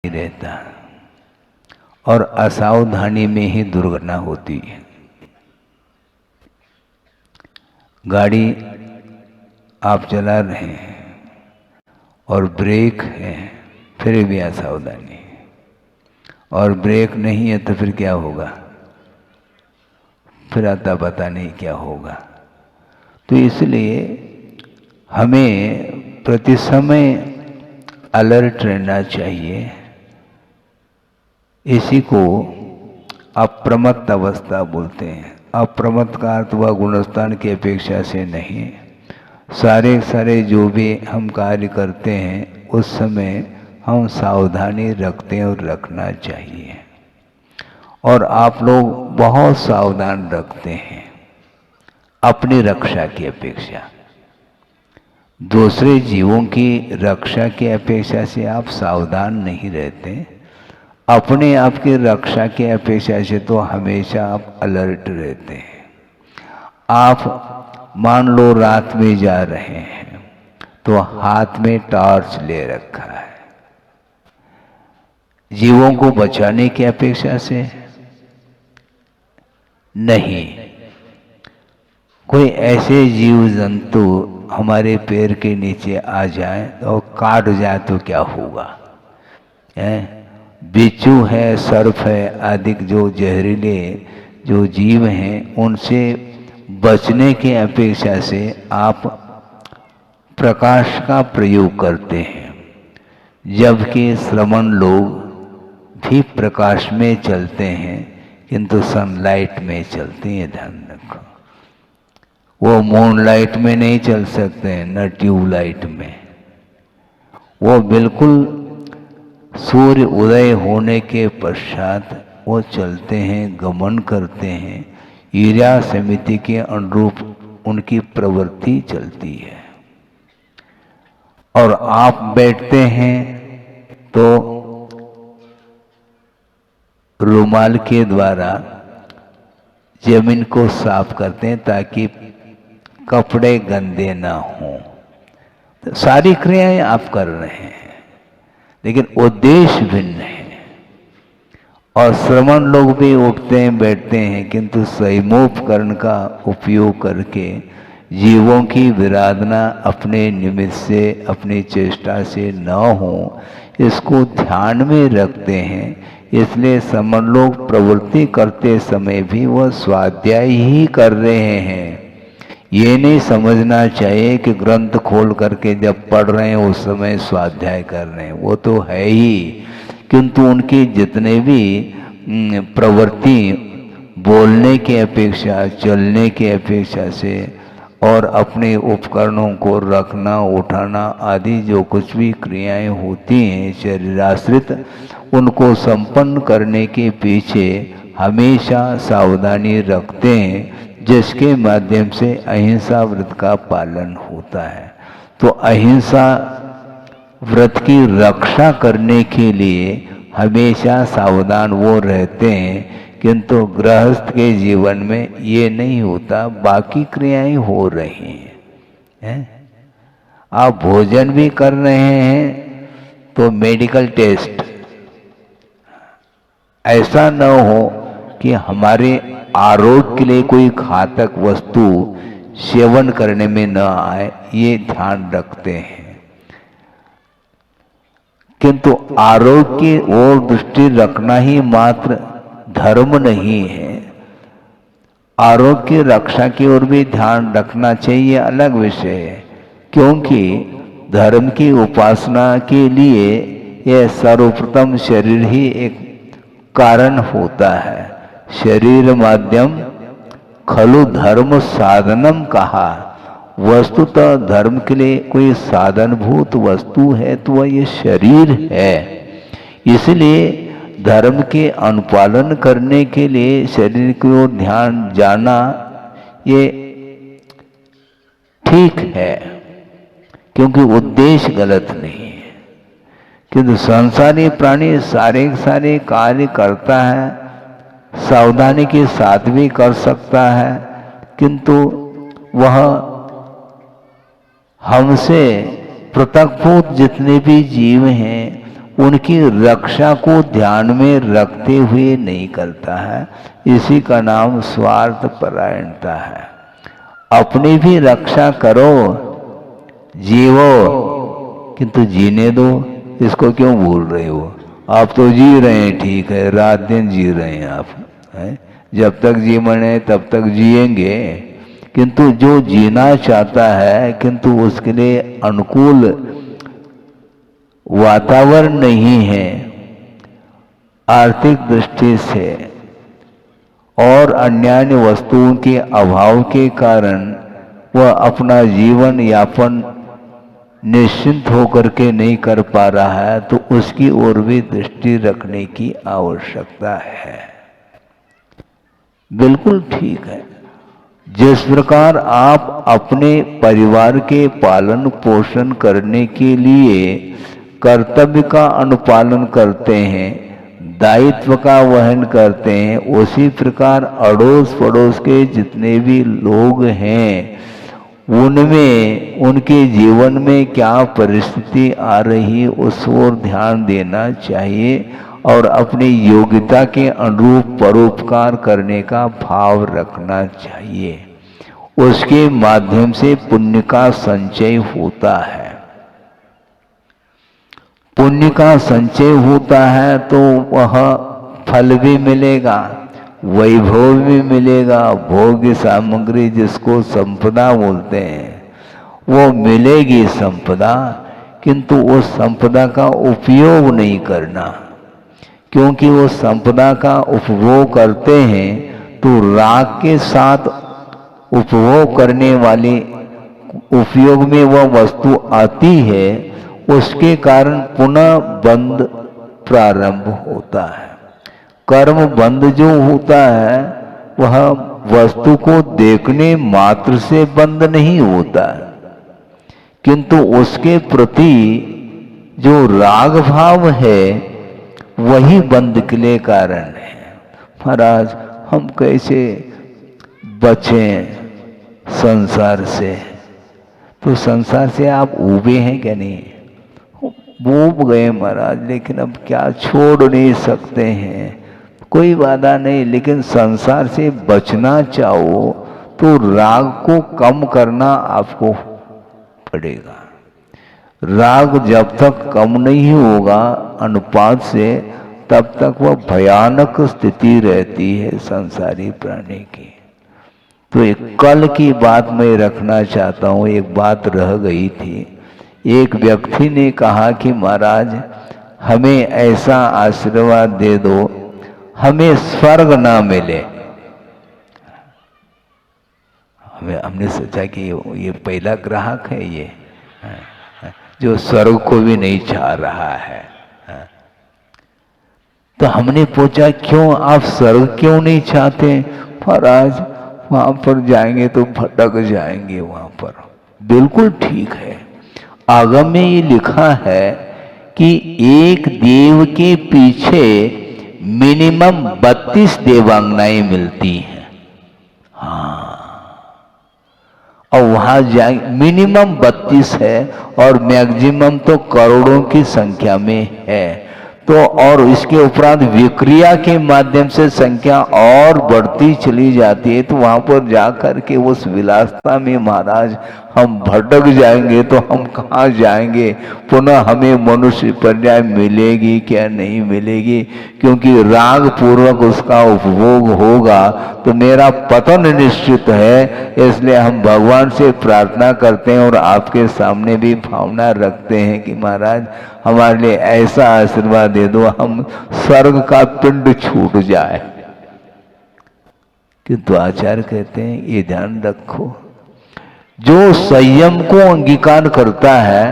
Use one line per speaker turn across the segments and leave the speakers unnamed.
नहीं रहता और असावधानी में ही दुर्घटना होती है। गाड़ी आप चला रहे हैं और ब्रेक है, फिर भी असावधानी है, और ब्रेक नहीं है तो फिर क्या होगा? फिर आता पता नहीं क्या होगा। तो इसलिए हमें प्रति समय अलर्ट रहना चाहिए। इसी को अप्रमत्त अवस्था बोलते हैं। अप्रमत्त का अर्थ वह गुणस्थान की अपेक्षा से नहीं, सारे जो भी हम कार्य करते हैं उस समय हम सावधानी रखते हैं और रखना चाहिए। और आप लोग बहुत सावधान रखते हैं अपनी रक्षा की अपेक्षा। दूसरे जीवों की रक्षा की अपेक्षा से आप सावधान नहीं रहते, अपने आप की रक्षा की अपेक्षा से तो हमेशा आप अलर्ट रहते हैं। आप मान लो रात में जा रहे हैं तो हाथ में टॉर्च ले रखा है, जीवों को बचाने की अपेक्षा से नहीं। कोई ऐसे जीव जंतु हमारे पैर के नीचे आ जाए और काट जाए तो क्या होगा? बिच्छू है, सर्प है आदि जो जहरीले जो जीव हैं, उनसे बचने की अपेक्षा से आप प्रकाश का प्रयोग करते हैं, जबकि श्रमण लोग भी प्रकाश में चलते हैं किंतु सनलाइट में चलते हैं। ध्यान रखो, वो मूनलाइट में नहीं चल सकते हैं, न ट्यूबलाइट में। वो बिल्कुल सूर्य उदय होने के पश्चात वो चलते हैं, गमन करते हैं। ईर्या समिति के अनुरूप उनकी प्रवृत्ति चलती है। और आप बैठते हैं तो रुमाल के द्वारा जमीन को साफ करते हैं ताकि कपड़े गंदे ना हों। तो सारी क्रियाएं आप कर रहे हैं, लेकिन उद्देश्य भिन्न है। और श्रमण लोग भी उठते हैं बैठते हैं, किंतु संयमोपकरण का उपयोग करके जीवों की विराधना अपने निमित्त से, अपनी चेष्टा से न हो, इसको ध्यान में रखते हैं। इसलिए श्रमण लोग प्रवृत्ति करते समय भी वह स्वाध्याय ही कर रहे हैं। ये नहीं समझना चाहिए कि ग्रंथ खोल करके जब पढ़ रहे हैं उस समय स्वाध्याय कर रहे हैं, वो तो है ही, किंतु उनकी जितने भी प्रवृत्ति बोलने की अपेक्षा, चलने की अपेक्षा से और अपने उपकरणों को रखना, उठाना आदि जो कुछ भी क्रियाएं होती हैं शरीराश्रित, उनको संपन्न करने के पीछे हमेशा सावधानी रखते हैं, जिसके माध्यम से अहिंसा व्रत का पालन होता है। तो अहिंसा व्रत की रक्षा करने के लिए हमेशा सावधान वो रहते हैं, किंतु गृहस्थ के जीवन में ये नहीं होता, बाकी क्रियाएं हो रही हैं। आप भोजन भी कर रहे हैं तो मेडिकल टेस्ट ऐसा न हो कि हमारे आरोग्य के लिए कोई घातक वस्तु सेवन करने में न आए, ये ध्यान रखते हैं। किंतु आरोग्य की ओर दृष्टि रखना ही मात्र धर्म नहीं है, आरोग्य की रक्षा की ओर भी ध्यान रखना चाहिए, अलग विषय है। क्योंकि धर्म की उपासना के लिए यह सर्वप्रथम शरीर ही एक कारण होता है। शरीर माध्यम खलु धर्म साधनम कहा। वस्तुतः धर्म के लिए कोई साधनभूत वस्तु है तो वह ये शरीर है। इसलिए धर्म के अनुपालन करने के लिए शरीर की ओर ध्यान जाना ये ठीक है, क्योंकि उद्देश्य गलत नहीं है। किंतु संसारी प्राणी सारे कार्य करता है, सावधानी के साथ भी कर सकता है, किंतु वह हमसे पृथकभूत जितने भी जीव हैं उनकी रक्षा को ध्यान में रखते हुए नहीं करता है। इसी का नाम स्वार्थ परायणता है। अपनी भी रक्षा करो, जीवो, किंतु जीने दो। इसको क्यों भूल रहे हो? आप तो जी रहे हैं, ठीक है, रात दिन जी रहे हैं आप, है? जब तक जीवन है तब तक जिएंगे। किंतु जो जीना चाहता है किंतु उसके लिए अनुकूल वातावरण नहीं है आर्थिक दृष्टि से और अन्य वस्तुओं के अभाव के कारण वह अपना जीवन यापन निश्चिंत होकर के नहीं कर पा रहा है, तो उसकी ओर भी दृष्टि रखने की आवश्यकता है। बिल्कुल ठीक है। जिस प्रकार आप अपने परिवार के पालन पोषण करने के लिए कर्तव्य का अनुपालन करते हैं, दायित्व का वहन करते हैं, उसी प्रकार अड़ोस पड़ोस के जितने भी लोग हैं उनमें उनके जीवन में क्या परिस्थिति आ रही उस ओर ध्यान देना चाहिए और अपनी योग्यता के अनुरूप परोपकार करने का भाव रखना चाहिए। उसके माध्यम से पुण्य का संचय होता है। पुण्य का संचय होता है तो वह फल भी मिलेगा, वैभव भी मिलेगा, भोग्य सामग्री जिसको संपदा बोलते हैं वो मिलेगी संपदा, किंतु उस संपदा का उपयोग नहीं करना। क्योंकि वो संपदा का उपभोग करते हैं तो राग के साथ उपभोग करने वाले उपयोग में वह वस्तु आती है, उसके कारण पुनः बंध प्रारंभ होता है। कर्म बंध जो होता है वह वस्तु को देखने मात्र से बंद नहीं होता है, किंतु उसके प्रति जो राग भाव है वही बंध के लिए कारण है। महाराज हम कैसे बचें संसार से? तो संसार से आप उबे हैं क्या? नहीं, डूब गए महाराज, लेकिन अब क्या, छोड़ नहीं सकते हैं, कोई बाधा नहीं। लेकिन संसार से बचना चाहो तो राग को कम करना आपको पड़ेगा। राग जब तक कम नहीं होगा अनुपात से, तब तक वह भयानक स्थिति रहती है संसारी प्राणी की। तो एक कल की बात मैं रखना चाहता हूँ। एक बात रह गई थी। एक व्यक्ति ने कहा कि महाराज हमें ऐसा आशीर्वाद दे दो हमें स्वर्ग ना मिले। हमने सोचा कि ये पहला ग्राहक है ये, जो स्वर्ग को भी नहीं चाह रहा है। तो हमने पूछा क्यों, आप स्वर्ग क्यों नहीं चाहते? महाराज वहां पर जाएंगे तो भटक जाएंगे वहां पर। बिल्कुल ठीक है। आगम में ये लिखा है कि एक देव के पीछे मिनिमम 32 देवांगनाएं मिलती हैं। हाँ, और वहां जाए मिनिमम 32 है और मैक्सिमम तो करोड़ों की संख्या में है। तो और इसके उपरांत विक्रिया के माध्यम से संख्या और बढ़ती चली जाती है। तो वहां पर जाकर के उस विलासता में महाराज हम भटक जाएंगे तो हम कहाँ जाएंगे? पुनः हमें मनुष्य पर्याय मिलेगी क्या? नहीं मिलेगी, क्योंकि राग पूर्वक उसका उपभोग होगा तो मेरा पतन निश्चित है। इसलिए हम भगवान से प्रार्थना करते हैं और आपके सामने भी भावना रखते हैं कि महाराज हमारे लिए ऐसा आशीर्वाद दे दो हम स्वर्ग का पिंड छूट जाए। किंतु आचार्य कहते हैं ये ध्यान रखो, जो संयम को अंगीकार करता है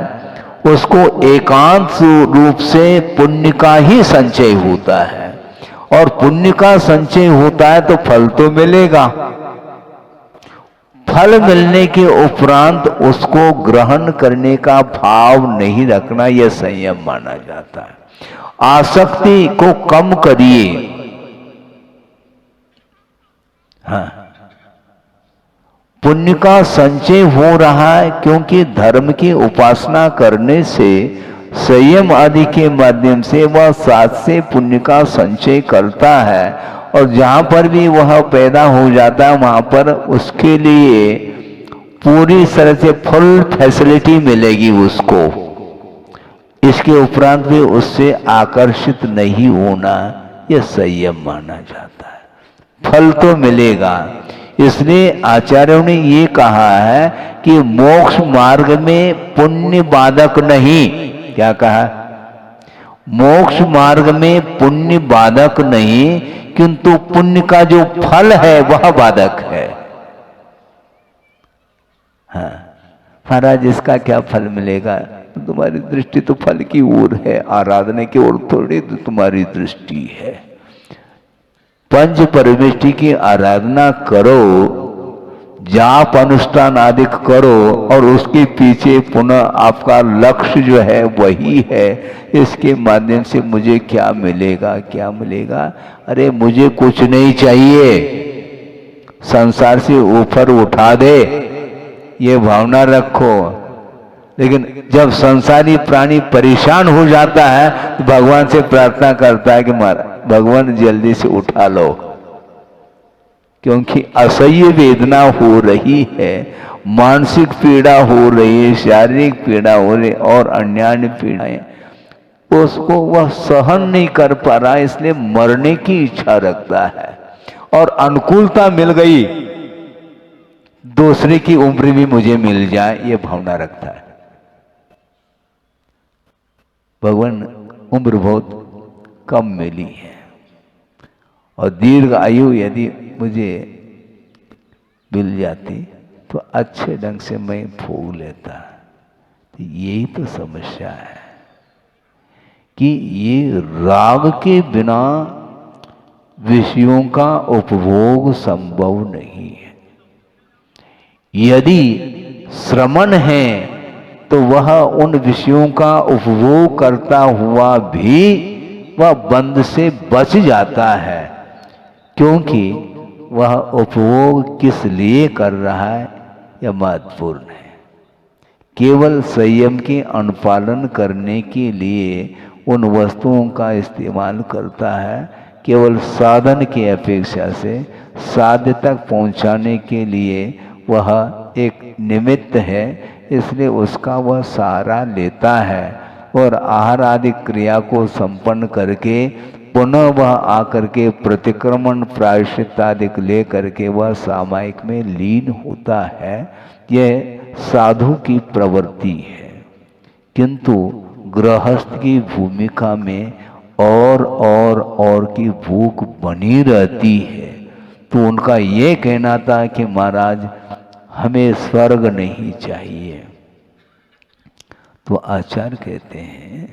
उसको एकांत रूप से पुण्य का ही संचय होता है, और पुण्य का संचय होता है तो फल तो मिलेगा। फल मिलने के उपरांत उसको ग्रहण करने का भाव नहीं रखना, यह संयम माना जाता है। आसक्ति को कम करिए। हाँ, पुण्य का संचय हो रहा है क्योंकि धर्म की उपासना करने से संयम आदि के माध्यम से वह साथ से पुण्य का संचय करता है, और जहाँ पर भी वह पैदा हो जाता है वहाँ पर उसके लिए पूरी तरह से फुल फैसिलिटी मिलेगी उसको। इसके उपरांत भी उससे आकर्षित नहीं होना, यह संयम माना जाता है। फल तो मिलेगा, इसलिए आचार्यों ने ये कहा है कि मोक्ष मार्ग में पुण्य बाधक नहीं। क्या कहा? मोक्ष मार्ग में पुण्य बाधक नहीं, किंतु पुण्य का जो फल है वह बाधक है। हाँ महाराज, इसका क्या फल मिलेगा? तुम्हारी दृष्टि तो फल की ओर है, आराधना की ओर थोड़ी तो तुम्हारी दृष्टि है। पंच परमेष्टि की आराधना करो, जाप अनुष्ठान आदि करो, और उसके पीछे पुनः आपका लक्ष्य जो है वही है, इसके माध्यम से मुझे क्या मिलेगा, क्या मिलेगा? अरे मुझे कुछ नहीं चाहिए, संसार से ऊपर उठा दे, ये भावना रखो। लेकिन जब संसारी प्राणी परेशान हो जाता है तो भगवान से प्रार्थना करता है कि भगवान जल्दी से उठा लो, क्योंकि असह्य वेदना हो रही है, मानसिक पीड़ा हो रही है, शारीरिक पीड़ा हो रही है, और अन्य पीड़ाएं, उसको वह सहन नहीं कर पा रहा, इसलिए मरने की इच्छा रखता है। और अनुकूलता मिल गई, दूसरे की उम्र भी मुझे मिल जाए, ये भावना रखता है। भगवान उम्र बहुत कम मिली है, और दीर्घ आयु यदि मुझे मिल जाती तो अच्छे ढंग से मैं भोग लेता। तो यही तो समस्या है कि ये राग के बिना विषयों का उपभोग संभव नहीं है। यदि श्रमण है तो वह उन विषयों का उपभोग करता हुआ भी वह बंध से बच जाता है, क्योंकि वह उपभोग किस लिए कर रहा है यह महत्वपूर्ण है। केवल संयम के अनुपालन करने के लिए उन वस्तुओं का इस्तेमाल करता है, केवल साधन की अपेक्षा से साध्य तक पहुंचाने के लिए वह एक निमित्त है, इसलिए उसका वह सहारा लेता है, और आहार आदि क्रिया को संपन्न करके पुनः वह आकर के प्रतिक्रमण प्रायश्चित आदि ले करके वह सामायिक में लीन होता है। यह साधु की प्रवृत्ति है, किंतु गृहस्थ की भूमिका में और की भूख बनी रहती है। तो उनका ये कहना था कि महाराज हमें स्वर्ग नहीं चाहिए। तो आचार्य कहते हैं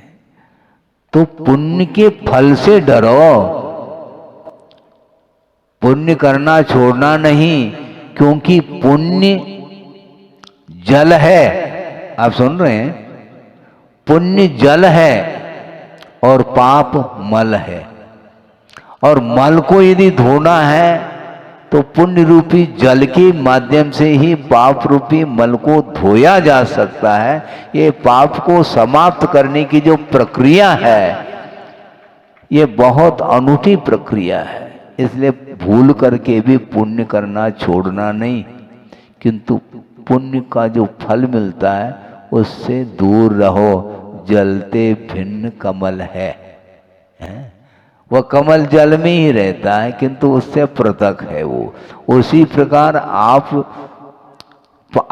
तो पुण्य के फल से डरो, पुण्य करना छोड़ना नहीं, क्योंकि पुण्य जल है। आप सुन रहे हैं? पुण्य जल है और पाप मल है, और मल को यदि धोना है तो पुण्य रूपी जल के माध्यम से ही पाप रूपी मल को धोया जा सकता है। ये पाप को समाप्त करने की जो प्रक्रिया है ये बहुत अनूठी प्रक्रिया है, इसलिए भूल करके भी पुण्य करना छोड़ना नहीं, किंतु पुण्य का जो फल मिलता है उससे दूर रहो। जलते भिन्न कमल है, वह कमल जल में ही रहता है किंतु उससे पृथक है वो। उसी प्रकार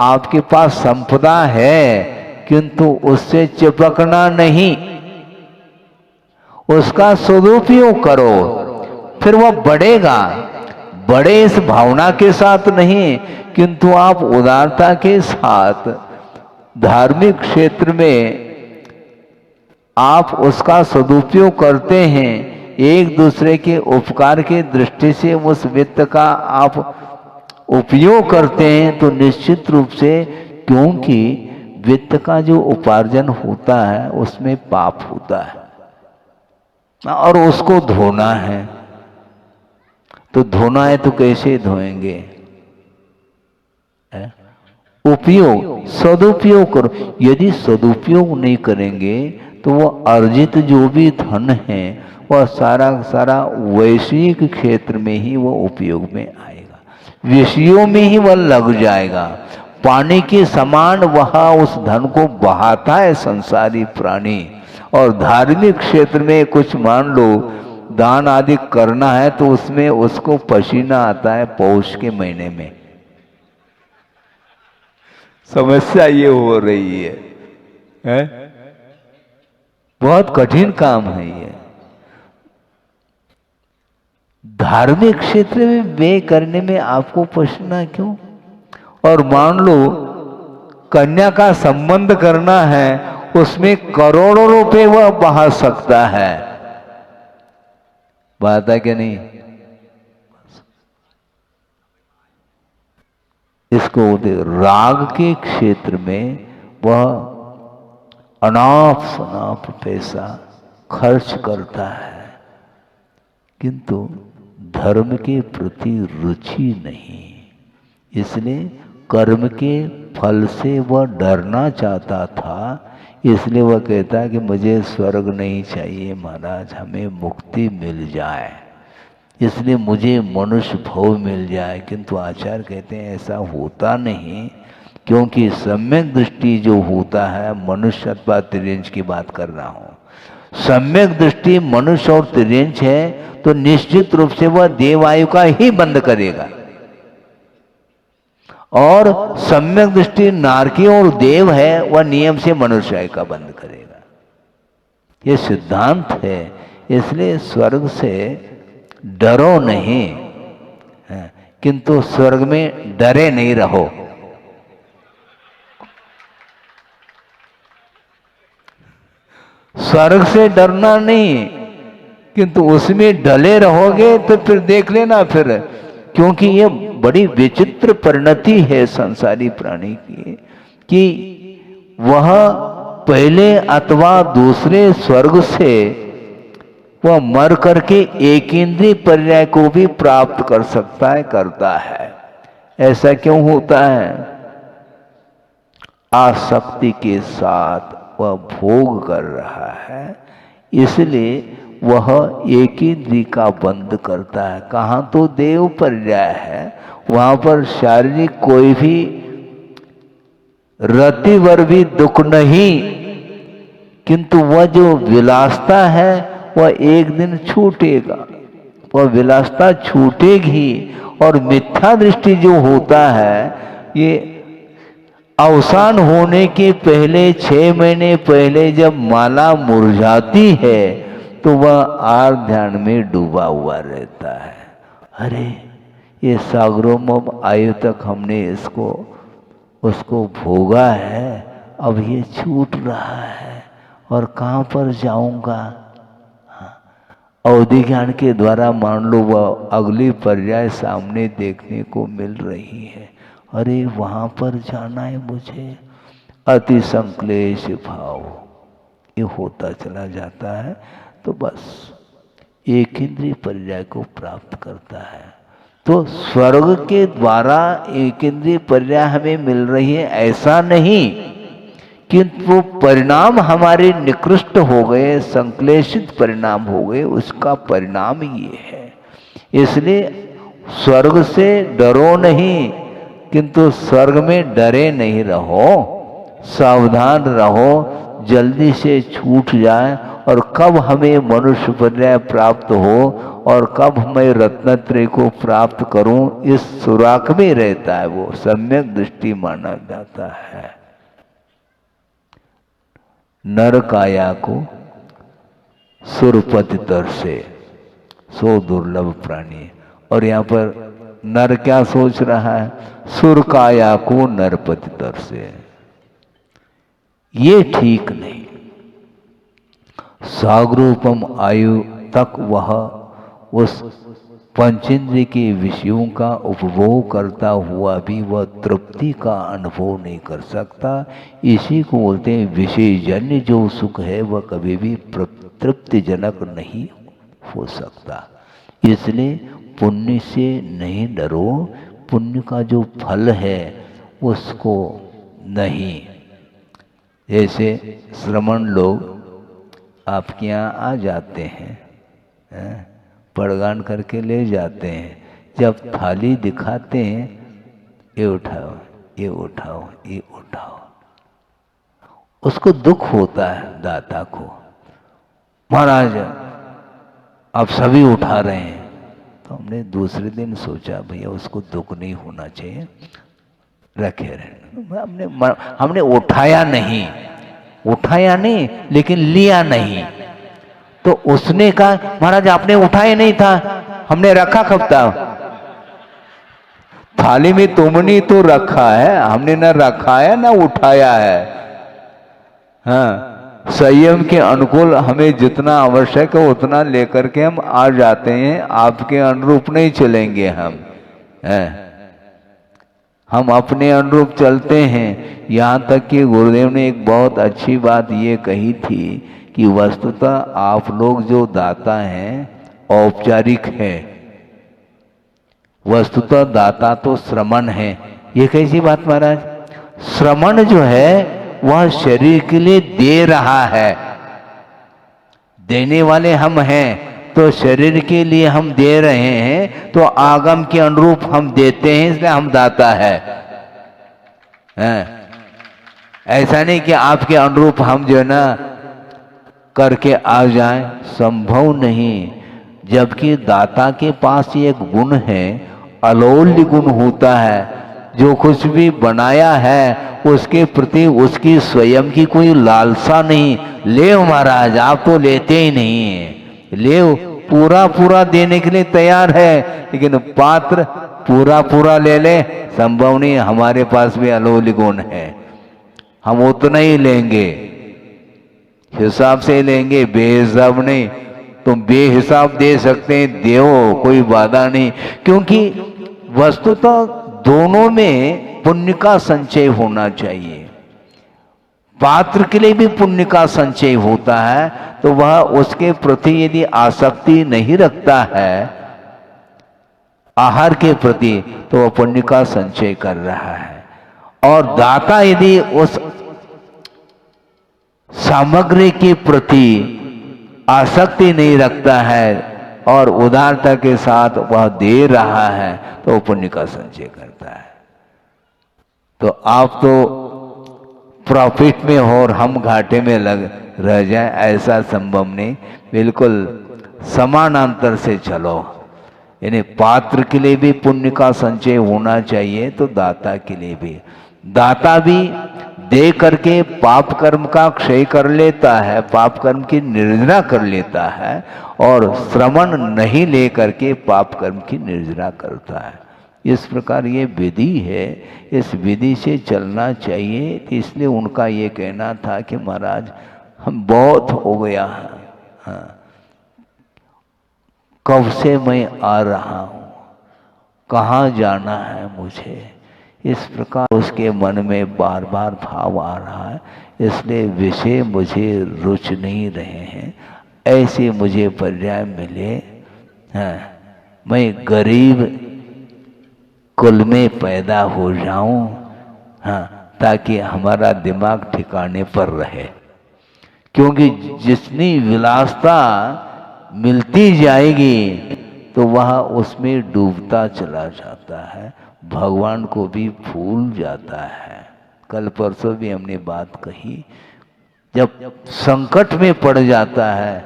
आपके पास संपदा है किंतु उससे चिपकना नहीं, उसका सदुपयोग करो, फिर वह बढ़ेगा। बड़े इस भावना के साथ नहीं, किंतु आप उदारता के साथ धार्मिक क्षेत्र में आप उसका सदुपयोग करते हैं, एक दूसरे के उपकार की दृष्टि से उस वित्त का आप उपयोग करते हैं, तो निश्चित रूप से, क्योंकि वित्त का जो उपार्जन होता है उसमें पाप होता है और उसको धोना है। तो धोना है तो कैसे धोएंगे? उपयोग, सदुपयोग करो। यदि सदुपयोग नहीं करेंगे तो वो अर्जित जो भी धन है वह सारा सारा वैश्विक क्षेत्र में ही वो उपयोग में आएगा, विषयों में ही वह लग जाएगा। पानी के समान वह उस धन को बहाता है संसारी प्राणी। और धार्मिक क्षेत्र में कुछ मान लो दान आदि करना है तो उसमें उसको पसीना आता है पौष के महीने में। समस्या ये हो रही है? बहुत कठिन काम है ये। धार्मिक क्षेत्र में व्यय करने में आपको पसीना क्यों? और मान लो कन्या का संबंध करना है, उसमें करोड़ों रुपए वह बहा सकता है। बात है कि नहीं? इसको राग के क्षेत्र में वह अनाप शनाप पैसा खर्च करता है, किंतु धर्म के प्रति रुचि नहीं। इसलिए कर्म के फल से वह डरना चाहता था, इसलिए वह कहता है कि मुझे स्वर्ग नहीं चाहिए महाराज, हमें मुक्ति मिल जाए, इसलिए मुझे मनुष्य भव मिल जाए। किंतु आचार्य कहते हैं ऐसा होता नहीं, क्योंकि सम्यक दृष्टि जो होता है, मनुष्य अथवा तिर्यंच की बात कर रहा हूँ, सम्यक दृष्टि मनुष्य और तिर्यंच है तो निश्चित रूप से वह देवायु का ही बंद करेगा, और सम्यक दृष्टि नारकी और देव है वह नियम से मनुष्य का बंद करेगा। ये सिद्धांत है। इसलिए स्वर्ग से डरो नहीं, किंतु स्वर्ग में डरे नहीं रहो। स्वर्ग से डरना नहीं, किंतु उसमें डले रहोगे तो फिर देख लेना फिर, क्योंकि ये बड़ी विचित्र परिणति है संसारी प्राणी की, कि वह पहले अथवा दूसरे स्वर्ग से वह मर करके एक इंद्रिय पर्याय को भी प्राप्त कर सकता है, करता है। ऐसा क्यों होता है? आसक्ति के साथ वह भोग कर रहा है, इसलिए वह एक ही इंद्रिय का बंद करता है। कहाँ तो देव पर्याय है, वहां पर शारीरिक कोई भी रतिवर भी दुख नहीं, किंतु वह जो विलासता है वह एक दिन छूटेगा, वह विलासता छूटेगी। और मिथ्या दृष्टि जो होता है, ये अवसान होने के पहले 6 महीने पहले जब माला मुरझाती है तो वह आर ध्यान में डूबा हुआ रहता है। अरे ये सागरों आयु तक हमने इसको उसको भोगा है, अब ये छूट रहा है और कहाँ पर जाऊंगा? अवधि ज्ञान के द्वारा मान लो वह अगली पर्याय सामने देखने को मिल रही है। अरे वहाँ पर जाना है मुझे, अति संक्लेश भाव ये होता चला जाता है। तो बस एक इंद्रिय पर्याय को प्राप्त करता है। तो स्वर्ग के द्वारा एक इंद्रिय पर्याय हमें मिल रही है ऐसा नहीं, किंतु वो परिणाम हमारे निकृष्ट हो गए, संक्लेशित परिणाम हो गए, उसका परिणाम ये है। इसलिए स्वर्ग से डरो नहीं, किंतु स्वर्ग में डरे नहीं रहो, सावधान रहो, जल्दी से छूट जाए। और कब हमें मनुष्य पर्याय प्राप्त हो और कब मैं रत्नत्रय को प्राप्त करूं, इस सुराख में रहता है, वो सम्यक दृष्टि माना जाता है। नर काया को सुरपति तर से सो दुर्लभ प्राणी। और यहाँ पर नर क्या सोच रहा है? सुर काया को नरपति तर से। ये ठीक नहीं। सागरूपम आयु तक वह उस पंचेंद्रिय के विषयों का उपभोग करता हुआ भी वह तृप्ति का अनुभव नहीं कर सकता। इसी को बोलते हैं विषयजन्य जो सुख है वह कभी भी तृप्तिजनक नहीं हो सकता। इसलिए पुण्य से नहीं डरो, पुण्य का जो फल है उसको नहीं। जैसे श्रमण लोग आपके यहाँ आ जाते हैं, पड़गान करके ले जाते हैं। जब थाली दिखाते हैं, ये उठाओ, ये उठाओ, ये उठाओ, उसको दुख होता है दाता को, महाराज आप सभी उठा रहे हैं। तो हमने दूसरे दिन सोचा भैया उसको दुख नहीं होना चाहिए, रखे रहने। हमने उठाया नहीं, उठाया नहीं लेकिन लिया नहीं। तो उसने कहा महाराज आपने उठाया नहीं था, हमने रखा कब था? थाली में तुमने तो रखा है, हमने ना रखा है ना उठाया है। हाँ, संयम के अनुकूल हमें जितना आवश्यक है उतना लेकर के हम आ जाते हैं, आपके अनुरूप नहीं चलेंगे हम अपने अनुरूप चलते हैं। यहाँ तक कि गुरुदेव ने एक बहुत अच्छी बात ये कही थी कि वस्तुतः आप लोग जो दाता हैं औपचारिक है, वस्तुतः दाता तो श्रमण है। ये कैसी बात महाराज? श्रमण जो है वह शरीर के लिए दे रहा है, देने वाले हम हैं, तो शरीर के लिए हम दे रहे हैं, तो आगम के अनुरूप हम देते हैं, इसलिए हम दाता है। ऐसा नहीं कि आपके अनुरूप हम जो है ना करके आ जाएं, संभव नहीं। जबकि दाता के पास एक गुण है, अलौल्य गुण होता है। जो कुछ भी बनाया है उसके प्रति उसकी स्वयं की कोई लालसा नहीं। ले महाराज, आप तो लेते ही नहीं है, ले पूरा पूरा देने के लिए तैयार है, लेकिन पात्र पूरा पूरा ले ले, संभव नहीं। हमारे पास भी अलौल्य गुण है, हम उतना ही लेंगे, हिसाब से लेंगे, बेहिसाब नहीं। तुम बेहिसाब दे सकते हैं, देओ, कोई बाधा नहीं। क्योंकि वस्तुतः दोनों में पुण्य का संचय होना चाहिए। पात्र के लिए भी पुण्य का संचय होता है, तो वह उसके प्रति यदि आसक्ति नहीं रखता है आहार के प्रति, तो वह पुण्य का संचय कर रहा है। और दाता यदि उस सामग्री के प्रति आसक्ति नहीं रखता है और उदारता के साथ वह दे रहा है, तो पुण्य का संचय करता है। तो आप तो प्रॉफिट में हो और हम घाटे में लग रह जाए, ऐसा संभव नहीं। बिल्कुल समानांतर से चलो, यानी पात्र के लिए भी पुण्य का संचय होना चाहिए, तो दाता के लिए भी। दाता भी दे करके पाप कर्म का क्षय कर लेता है, पाप कर्म की निर्जना कर लेता है, और श्रवण नहीं ले करके पाप कर्म की निर्जना करता है। इस प्रकार ये विधि है, इस विधि से चलना चाहिए। इसलिए उनका ये कहना था कि महाराज हम बहुत हो गया है, हाँ, कब से मैं आ रहा हूँ, कहाँ जाना है मुझे, इस प्रकार उसके मन में बार बार भाव आ रहा है। इसलिए विषय मुझे रुच नहीं रहे हैं, ऐसे मुझे पर्याय मिले, हाँ, मैं गरीब कुल में पैदा हो जाऊं, हाँ, ताकि हमारा दिमाग ठिकाने पर रहे। क्योंकि जितनी विलासता मिलती जाएगी तो वह उसमें डूबता चला जाता है, भगवान को भी भूल जाता है। कल परसों भी हमने बात कही, जब संकट में पड़ जाता है,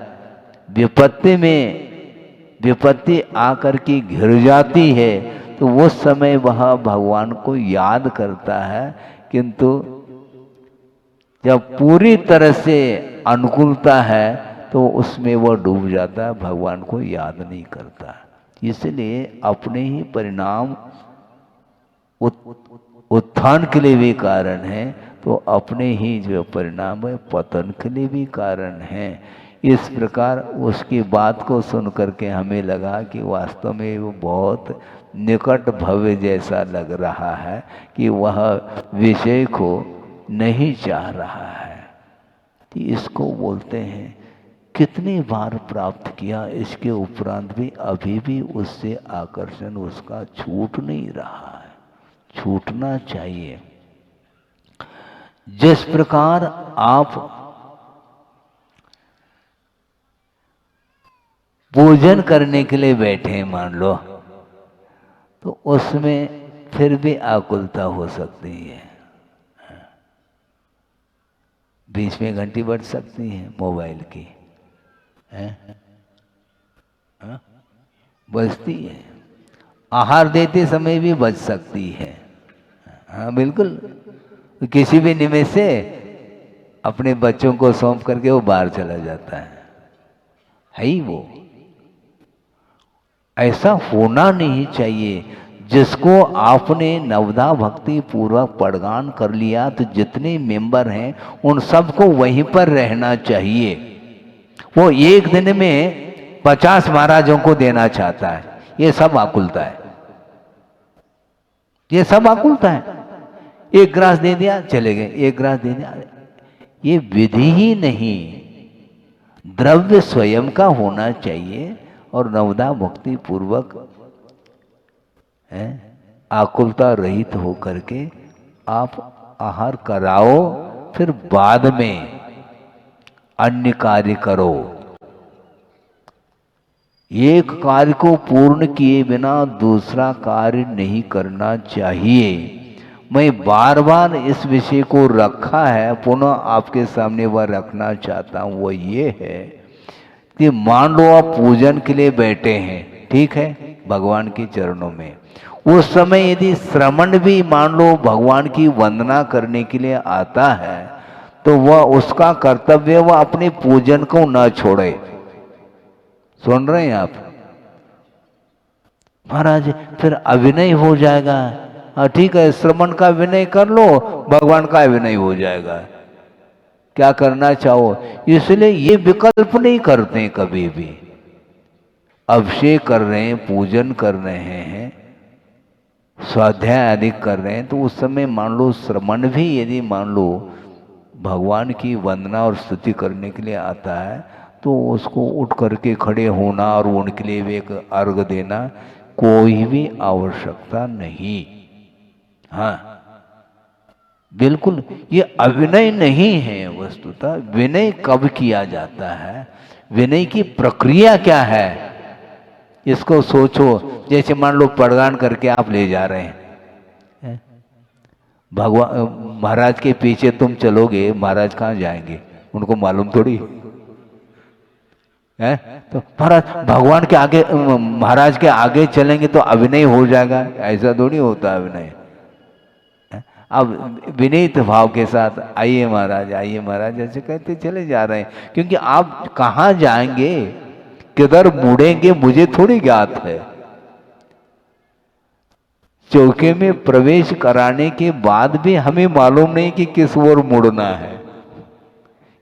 विपत्ति आकर के घिर जाती है, तो वो समय वह भगवान को याद करता है। किंतु जब पूरी तरह से अनुकूलता है तो उसमें वह डूब जाता है, भगवान को याद नहीं करता। इसलिए अपने ही परिणाम उत्थान के लिए भी कारण है, तो अपने ही जो परिणाम है पतन के लिए भी कारण है। इस प्रकार उसकी बात को सुन करके हमें लगा कि वास्तव में वो बहुत निकट भव्य जैसा लग रहा है, कि वह विषय को नहीं चाह रहा है। कि इसको बोलते हैं कितनी बार प्राप्त किया, इसके उपरांत भी अभी भी उससे आकर्षण उसका छूट नहीं रहा है, छूटना चाहिए। जिस प्रकार आप पूजन करने के लिए बैठे मान लो, तो उसमें फिर भी आकुलता हो सकती है। बीच में घंटी बज सकती है मोबाइल की, है? हाँ? बजती है। आहार देते समय भी बज सकती है। हाँ बिल्कुल, किसी भी निमित्त से अपने बच्चों को सौंप करके वो बाहर चला जाता है ही वो। ऐसा होना नहीं चाहिए। जिसको आपने नवदा भक्ति पूर्वक पड़गान कर लिया, तो जितने मेंबर हैं उन सबको वहीं पर रहना चाहिए। वो एक दिन में 50 महाराजों को देना चाहता है, ये सब आकुलता है, ये सब आकुलता है। एक ग्रास दे दिया चले गए, एक ग्रास दे दिया, ये विधि ही नहीं। द्रव्य स्वयं का होना चाहिए और नवदा भक्ति पूर्वक है आकुलता रहित हो करके आप आहार कराओ, फिर बाद में अन्य कार्य करो। एक कार्य को पूर्ण किए बिना दूसरा कार्य नहीं करना चाहिए। मैं बार बार इस विषय को रखा है, पुनः आपके सामने वह रखना चाहता हूं। वो ये है कि मान लो आप पूजन के लिए बैठे हैं, ठीक है, भगवान के चरणों में। उस समय यदि श्रमण भी मान लो भगवान की वंदना करने के लिए आता है, तो वह उसका कर्तव्य वह अपने पूजन को न छोड़े। सुन रहे हैं आप? महाराज फिर अभिनय हो जाएगा। हाँ ठीक है, श्रमण का विनय कर लो, भगवान का विनय हो जाएगा। क्या करना चाहो, इसलिए ये विकल्प नहीं करते कभी भी। अभिषेक कर रहे हैं, पूजन कर रहे हैं, स्वाध्याय आदि कर रहे हैं, तो उस समय मान लो श्रमण भी यदि मान लो भगवान की वंदना और स्तुति करने के लिए आता है, तो उसको उठ करके खड़े होना और उनके लिए भी एक अर्घ देना कोई भी आवश्यकता नहीं। हाँ बिल्कुल, ये अभिनय नहीं है। वस्तुतः विनय कब किया जाता है, विनय की प्रक्रिया क्या है, इसको सोचो। जैसे मान लो प्रदान करके आप ले जा रहे हैं, भगवान महाराज के पीछे तुम चलोगे, महाराज कहाँ जाएंगे उनको मालूम थोड़ी है। तो महाराज भगवान के आगे, महाराज के आगे चलेंगे तो अभिनय हो जाएगा, ऐसा थोड़ी होता है अभिनय। अब विनीत भाव के साथ आइए महाराज, आइए महाराज ऐसे कहते चले जा रहे हैं। क्योंकि आप कहाँ जाएंगे, किधर मुड़ेंगे, मुझे थोड़ी ज्ञात है। चौके में प्रवेश कराने के बाद भी हमें मालूम नहीं कि किस ओर मुड़ना है,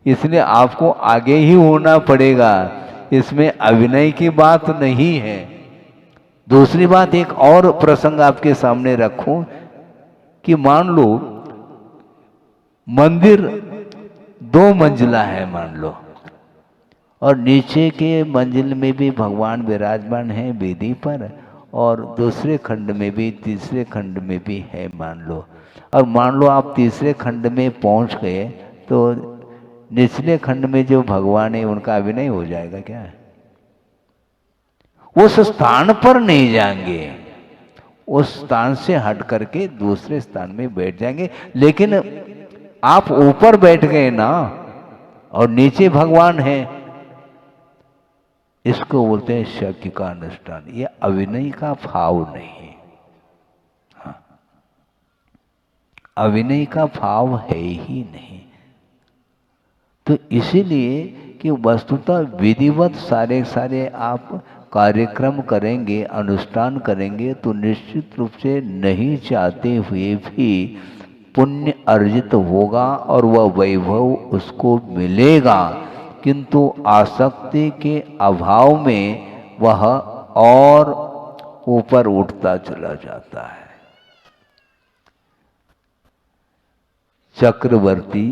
इसलिए आपको आगे ही होना पड़ेगा। इसमें अभिनय की बात नहीं है। दूसरी बात, एक और प्रसंग आपके सामने रखूं कि मान लो मंदिर 2 मंजिला है मान लो, और नीचे के मंजिल में भी भगवान विराजमान है वेदी पर, और दूसरे खंड में भी, तीसरे खंड में भी है मान लो। और मान लो आप तीसरे खंड में पहुंच गए, तो निचले खंड में जो भगवान है उनका अभिनय हो जाएगा क्या? उस स्थान पर नहीं जाएंगे, उस स्थान से हट करके दूसरे स्थान में बैठ जाएंगे। लेकिन आप ऊपर बैठ गए ना, और नीचे भगवान है, इसको बोलते हैं शक्ति का अनुष्ठान। ये अभिनय का भाव नहीं। हाँ, अभिनय का भाव है ही नहीं। तो इसीलिए कि वस्तुतः विधिवत सारे आप कार्यक्रम करेंगे, अनुष्ठान करेंगे, तो निश्चित रूप से नहीं चाहते हुए भी पुण्य अर्जित होगा और वह वैभव उसको मिलेगा। किंतु आसक्ति के अभाव में वह और ऊपर उठता चला जाता है। चक्रवर्ती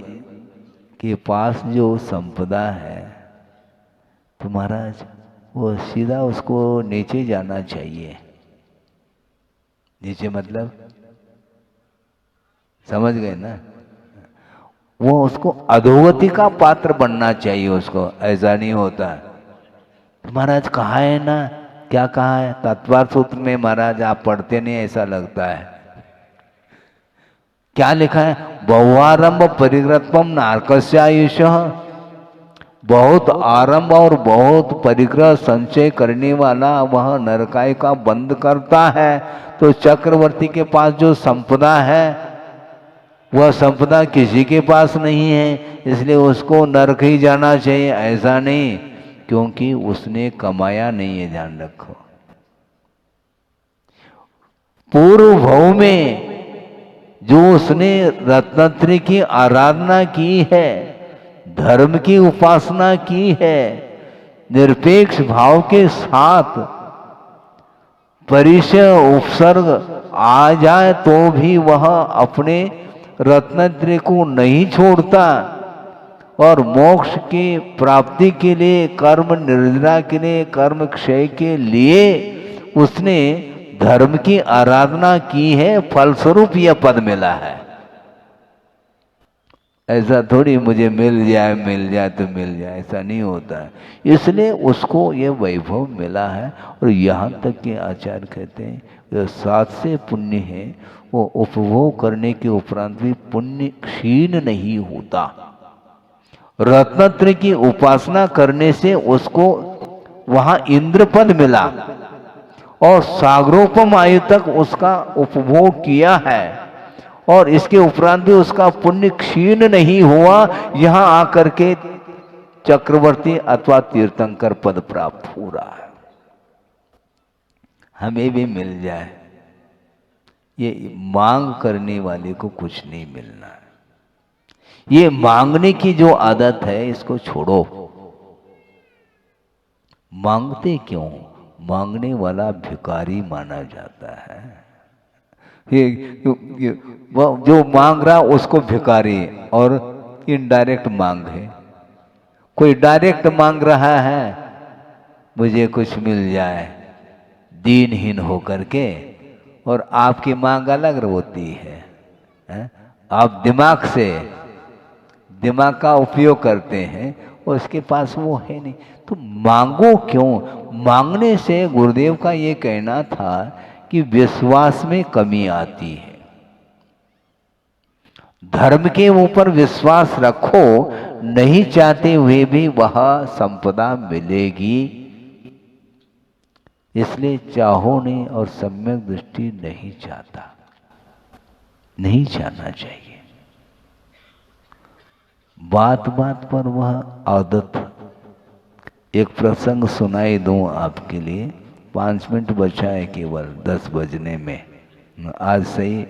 के पास जो संपदा है, तो महाराज वो सीधा उसको नीचे जाना चाहिए। नीचे मतलब समझ गए ना? वो उसको अधोगति का पात्र बनना चाहिए उसको, ऐसा नहीं होता। तो महाराज कहा है ना, क्या कहा है तत्वार सूत्र में? महाराज आप पढ़ते नहीं, ऐसा लगता है। क्या लिखा है? बहुआरंभ परिग्रहत्वम नारकस्य आयुष। बहुत आरंभ और बहुत परिग्रह संचय करने वाला वह नरकाय का बंद करता है। तो चक्रवर्ती के पास जो संपदा है वह संपदा किसी के पास नहीं है, इसलिए उसको नरक ही जाना चाहिए, ऐसा नहीं, क्योंकि उसने कमाया नहीं है। ध्यान रखो, पूर्व भव में जो उसने रत्नत्रय की आराधना की है, धर्म की उपासना की है, निरपेक्ष भाव के साथ परिचय उपसर्ग आ जाए तो भी वह अपने रत्नत्रय को नहीं छोड़ता, और मोक्ष की प्राप्ति के लिए, कर्म निर्जरा के लिए, कर्म क्षय के लिए उसने धर्म की आराधना की है, फलस्वरूप यह पद मिला है। ऐसा थोड़ी मुझे मिल जाए तो मिल जाए, ऐसा नहीं होता है। इसलिए उसको ये वैभव मिला है। और यहाँ तक कि आचार्य कहते हैं जो 7 से पुण्य है वो उपभोग करने के उपरांत भी पुण्य क्षीण नहीं होता। रत्नत्रय की उपासना करने से उसको वहां इंद्र पद मिला और सागरोपम आयु तक उसका उपभोग किया है, और इसके उपरांत भी उसका पुण्य क्षीण नहीं हुआ। यहां आकर के चक्रवर्ती अथवा तीर्थंकर पद प्राप्त हो रहा है। हमें भी मिल जाए, ये मांग करने वाले को कुछ नहीं मिलना है। ये मांगने की जो आदत है इसको छोड़ो। मांगते क्यों? मांगने वाला भिखारी माना जाता है। ये जो मांग रहा उसको भिखारी, और इनडायरेक्ट मांग है। कोई डायरेक्ट मांग रहा है मुझे कुछ मिल जाए, दीनहीन होकर के, और आपकी मांग अलग होती है। आप दिमाग का उपयोग करते हैं, उसके पास वो है नहीं, तो मांगो क्यों? मांगने से गुरुदेव का ये कहना था कि विश्वास में कमी आती है। धर्म के ऊपर विश्वास रखो, नहीं चाहते हुए भी वह संपदा मिलेगी। इसलिए चाहो नहीं और सम्यक दृष्टि नहीं चाहता, नहीं चाहना चाहिए। बात बात पर वह आदत। एक प्रसंग सुनाई दूं आपके लिए। 5 मिनट बचा है केवल 10 बजने में। आज सही,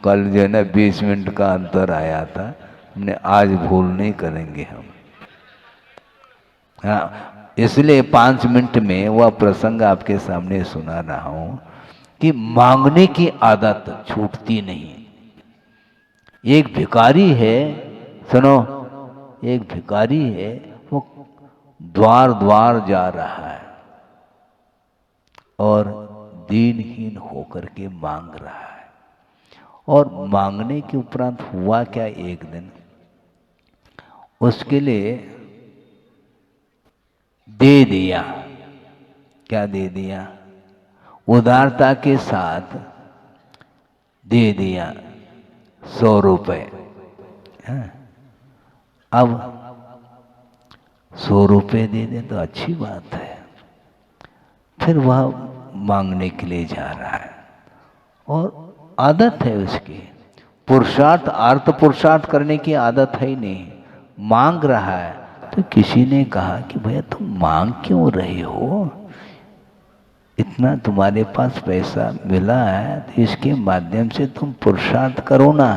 कल जो है ना 20 मिनट का अंतर आया था, हमने आज भूल नहीं करेंगे हम। हाँ, इसलिए 5 मिनट में वह प्रसंग आपके सामने सुना रहा हूं कि मांगने की आदत छूटती नहीं। एक भिखारी है, सुनो, एक भिखारी है, वो द्वार द्वार जा रहा है और दीनहीन होकर के मांग रहा है। और मांगने के उपरांत हुआ क्या, एक दिन उसके लिए दे दिया। क्या दे दिया? उदारता के साथ दे दिया 100 रुपए। अब 100 रुपए दे दे तो अच्छी बात है। फिर वह मांगने के लिए जा रहा है, और आदत है उसकी, पुरुषार्थ अर्थ पुरुषार्थ करने की आदत है ही नहीं, मांग रहा है। तो किसी ने कहा कि भैया तुम मांग क्यों रहे हो? इतना तुम्हारे पास पैसा मिला है तो इसके माध्यम से तुम पुरुषार्थ करो ना।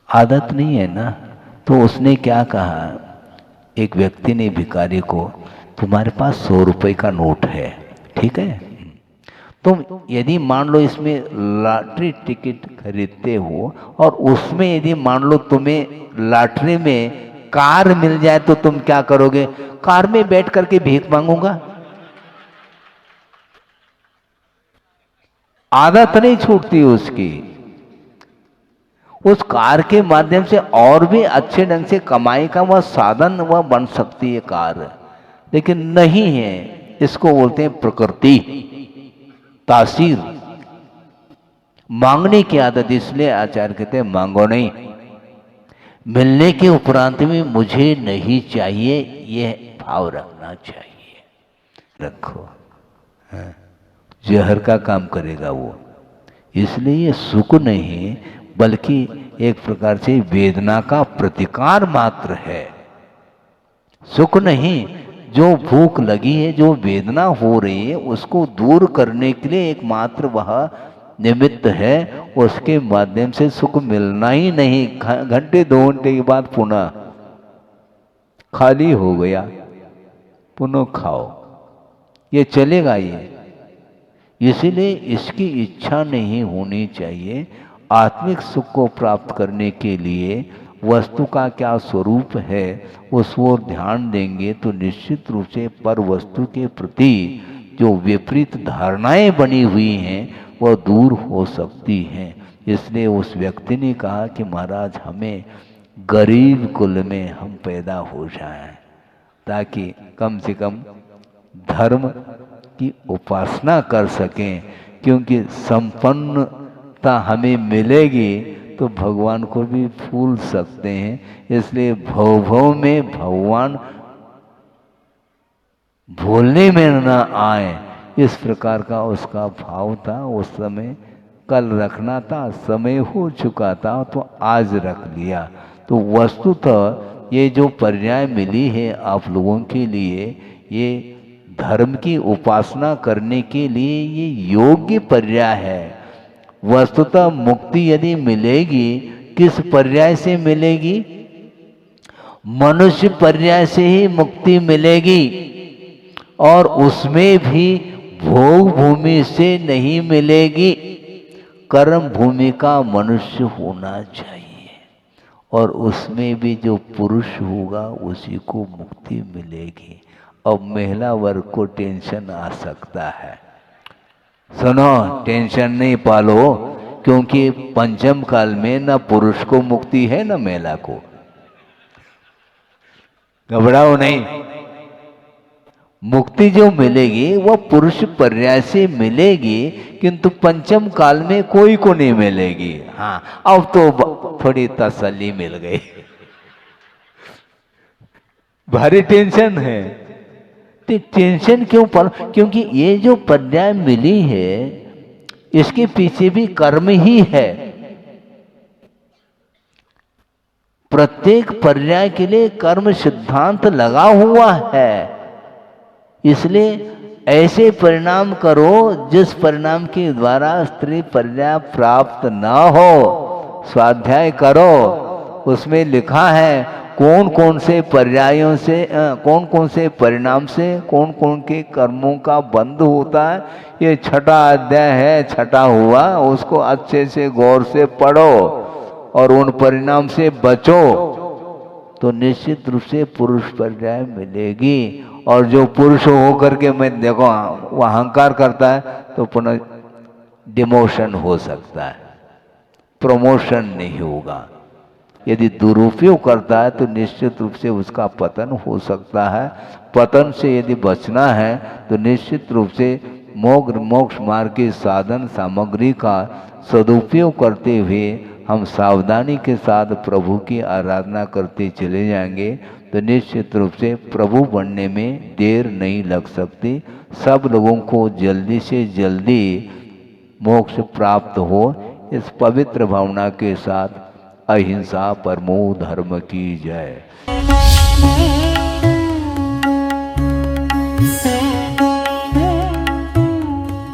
आदत नहीं है ना। तो उसने क्या कहा, एक व्यक्ति ने भिखारी को, तुम्हारे पास 100 रुपए का नोट है, ठीक है, तुम यदि मान लो इसमें लॉटरी टिकट खरीदते हो, और उसमें यदि मान लो तुम्हें लॉटरी में कार मिल जाए तो तुम क्या करोगे? कार में बैठ करके भीख मांगूंगा। आदत नहीं छूटती उसकी। उस कार के माध्यम से और भी अच्छे ढंग से कमाई का वह साधन वह बन सकती है कार, लेकिन नहीं है। इसको बोलते हैं प्रकृति, तासीर, मांगने की आदत। इसलिए आचार्य कहते हैं मांगो नहीं, मिलने के उपरांत में मुझे नहीं चाहिए, यह भाव रखना चाहिए। रखो, जहर का काम करेगा वो। इसलिए ये सुख नहीं बल्कि एक प्रकार से वेदना का प्रतिकार मात्र है। सुख नहीं, जो भूख लगी है, जो वेदना हो रही है, उसको दूर करने के लिए एकमात्र वह निमित्त है। उसके माध्यम से सुख मिलना ही नहीं। घंटे 2 घंटे के बाद पुनः खाली हो गया, पुनः खाओ, ये चलेगा ये। इसीलिए इसकी इच्छा नहीं होनी चाहिए। आत्मिक सुख को प्राप्त करने के लिए वस्तु का क्या स्वरूप है उस ओर ध्यान देंगे तो निश्चित रूप से पर वस्तु के प्रति जो विपरीत धारणाएं बनी हुई हैं वह दूर हो सकती हैं। इसलिए उस व्यक्ति ने कहा कि महाराज हमें गरीब कुल में हम पैदा हो जाएं, ताकि कम से कम धर्म की उपासना कर सकें, क्योंकि संपन्नता हमें मिलेगी तो भगवान को भी भूल सकते हैं। इसलिए भव भव में भगवान भूलने में न आए, इस प्रकार का उसका भाव था। उस समय कल रखना था, समय हो चुका था तो आज रख लिया। तो वस्तुतः ये जो पर्याय मिली है आप लोगों के लिए, ये धर्म की उपासना करने के लिए ये योग्य पर्याय है। वस्तुतः मुक्ति यदि मिलेगी, किस पर्याय से मिलेगी? मनुष्य पर्याय से ही मुक्ति मिलेगी, और उसमें भी भोग भूमि से नहीं मिलेगी। कर्म भूमि का मनुष्य होना चाहिए, और उसमें भी जो पुरुष होगा उसी को मुक्ति मिलेगी। अब महिला वर्ग को टेंशन आ सकता है। सुनो, टेंशन नहीं पालो, क्योंकि पंचम काल में न पुरुष को मुक्ति है न महिला को। घबराओ नहीं, मुक्ति जो मिलेगी वह पुरुष पर्याय से मिलेगी, किंतु पंचम काल में कोई को नहीं मिलेगी। हाँ, अब तो थोड़ी तसल्ली मिल गई। भारी टेंशन है। टेंशन क्यों पर? क्योंकि ये जो पर्याय मिली है इसके पीछे भी कर्म ही है। प्रत्येक पर्याय के लिए कर्म सिद्धांत लगा हुआ है। इसलिए ऐसे परिणाम करो जिस परिणाम के द्वारा स्त्री पर्याय प्राप्त न हो। स्वाध्याय करो, उसमें लिखा है कौन कौन से पर्यायों से, कौन कौन से परिणाम से कौन कौन के कर्मों का बंध होता है। ये 6ठा अध्याय है, 6ठा हुआ, उसको अच्छे से गौर से पढ़ो और उन परिणाम से बचो, तो निश्चित रूप से पुरुष पर्याय मिलेगी। और जो पुरुष होकर के मैं देखो वो अहंकार करता है तो पुनः डिमोशन हो सकता है, प्रमोशन नहीं होगा। यदि दुरुपयोग करता है तो निश्चित रूप से उसका पतन हो सकता है। पतन से यदि बचना है तो निश्चित रूप से मोक्ष मार्ग के साधन सामग्री का सदुपयोग करते हुए हम सावधानी के साथ प्रभु की आराधना करते चले जाएंगे तो निश्चित रूप से प्रभु बनने में देर नहीं लग सकती। सब लोगों को जल्दी से जल्दी मोक्ष प्राप्त हो, इस पवित्र भावना के साथ अहिंसा परमो धर्म की जय।